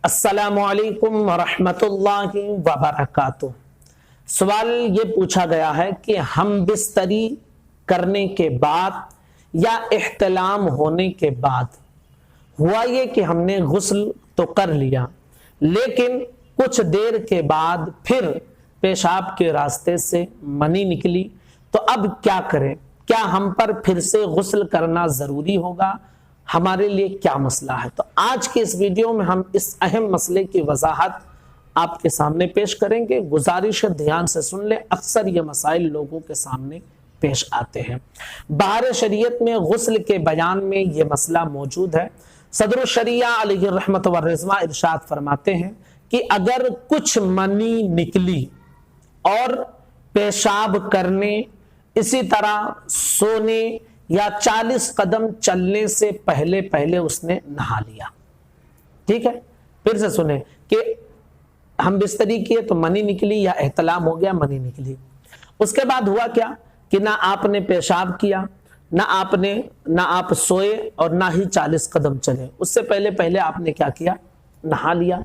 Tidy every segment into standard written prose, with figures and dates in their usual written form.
अस्सलामुअलैकुम वरहमतुल्लाहि वबरकातुह। सवाल ये पूछा गया है कि हम बिस्तरी करने के बाद या इह्तिलाम होने के बाद हुआ ये कि हमने गुस्ल तो कर लिया, लेकिन कुछ देर के बाद फिर पेशाब के रास्ते से मनी निकली, तो अब क्या करें? क्या हम पर फिर से गुस्ल करना ज़रूरी होगा? हमारे लिए क्या मसला है? तो आज के इस वीडियो में हम इस अहम मसले की वजाहत आपके सामने पेश करेंगे। गुजारिश है ध्यान से सुन ले, अक्सर ये मसाइल लोगों के सामने पेश आते हैं। बाहर शरीयत में गुस्ल के बयान में ये मसला मौजूद है। सदर शरिया अलैहि रहमत व रिज़वा इरशाद फरमाते हैं कि अगर कुछ मनी निकली और पेशाब करने, इसी तरह सोने या 40 कदम चलने से पहले पहले उसने नहा लिया, ठीक है। फिर से सुने कि हम बिस्तरी किए तो मनी निकली या एहतलाम हो गया, मनी निकली। उसके बाद हुआ क्या कि ना आपने पेशाब किया, ना आप सोए और ना ही 40 कदम चले। उससे पहले पहले आपने क्या किया? नहा लिया।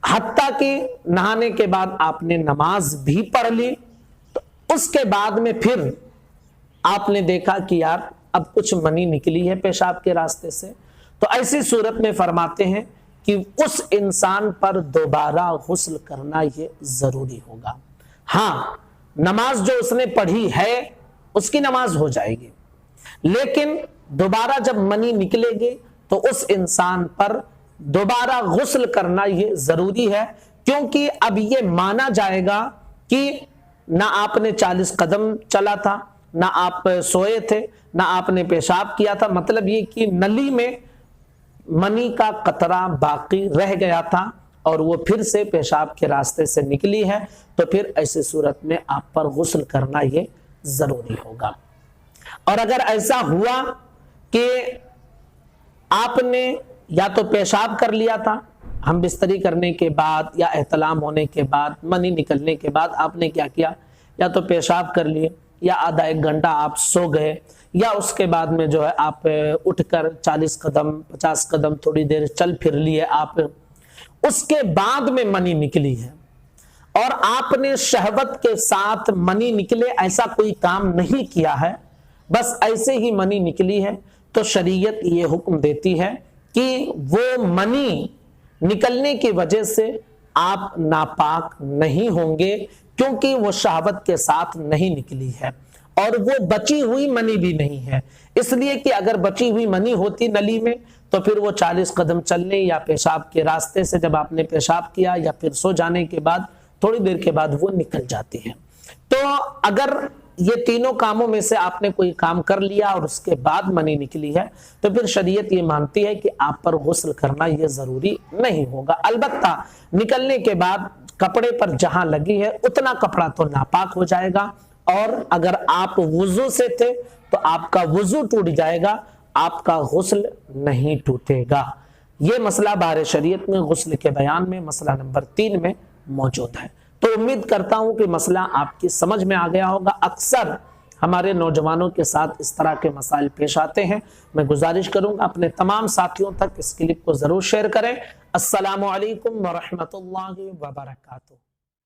हत्ता कि नहाने के बाद आपने नमाज भी पढ़ ली। तो उसके बाद में फिर आपने देखा कि यार अब कुछ मनी निकली है पेशाब के रास्ते से, तो ऐसी सूरत में फरमाते हैं कि उस इंसान पर दोबारा गुस्ल करना ये जरूरी होगा। हाँ, नमाज जो उसने पढ़ी है उसकी नमाज हो जाएगी, लेकिन दोबारा जब मनी निकलेगी तो उस इंसान पर दोबारा गुस्ल करना ये जरूरी है, क्योंकि अब ये माना जाएगा कि ना आपने 40 कदम चला था, ना आप सोए थे, ना आपने पेशाब किया था। मतलब ये कि नली में मनी का कतरा बाकी रह गया था और वो फिर से पेशाब के रास्ते से निकली है, तो फिर ऐसी सूरत में आप पर गुस्ल करना ये जरूरी होगा। और अगर ऐसा हुआ कि आपने या तो पेशाब कर लिया था, हम बिस्तरी करने के बाद या एहतलाम होने के बाद, मनी निकलने के बाद आपने क्या किया? या तो पेशाब कर लिए, या आधा एक घंटा आप सो गए, या उसके बाद में जो है आप उठकर 40 कदम 50 कदम थोड़ी देर चल फिर लिए आप, उसके बाद में मनी निकली है और आपने शहवत के साथ मनी निकले ऐसा कोई काम नहीं किया है, बस ऐसे ही मनी निकली है, तो शरीयत ये हुक्म देती है कि वो मनी निकलने की वजह से आप नापाक नहीं होंगे, क्योंकि वो शहवत के साथ नहीं निकली है और वो बची हुई मनी भी नहीं है। इसलिए कि अगर बची हुई मनी होती नली में तो फिर वो 40 कदम चलने या पेशाब के रास्ते से जब आपने पेशाब किया या फिर सो जाने के बाद थोड़ी देर के बाद वो निकल जाती है। तो अगर ये तीनों कामों में से आपने कोई काम कर लिया और उसके बाद मनी निकली है, तो फिर शरीयत ये मानती है कि आप पर गुस्ल करना ये जरूरी नहीं होगा। अलबत्ता निकलने के बाद कपड़े पर जहां लगी है उतना कपड़ा तो नापाक हो जाएगा, और अगर आप वुजू से थे तो आपका वुजू टूट जाएगा, आपका गुस्ल नहीं टूटेगा। यह मसला बाहर शरीयत में गुस्ल के बयान में मसला नंबर 3 में मौजूद है। तो उम्मीद करता हूं कि मसला आपकी समझ में आ गया होगा। अक्सर हमारे नौजवानों के साथ इस तरह के मसाइल पेश आते हैं। मैं गुजारिश करूंगा अपने तमाम साथियों तक इस क्लिप को जरूर शेयर करें। अस्सलामु अलैकुम व रहमतुल्लाहि व बरकातुहू।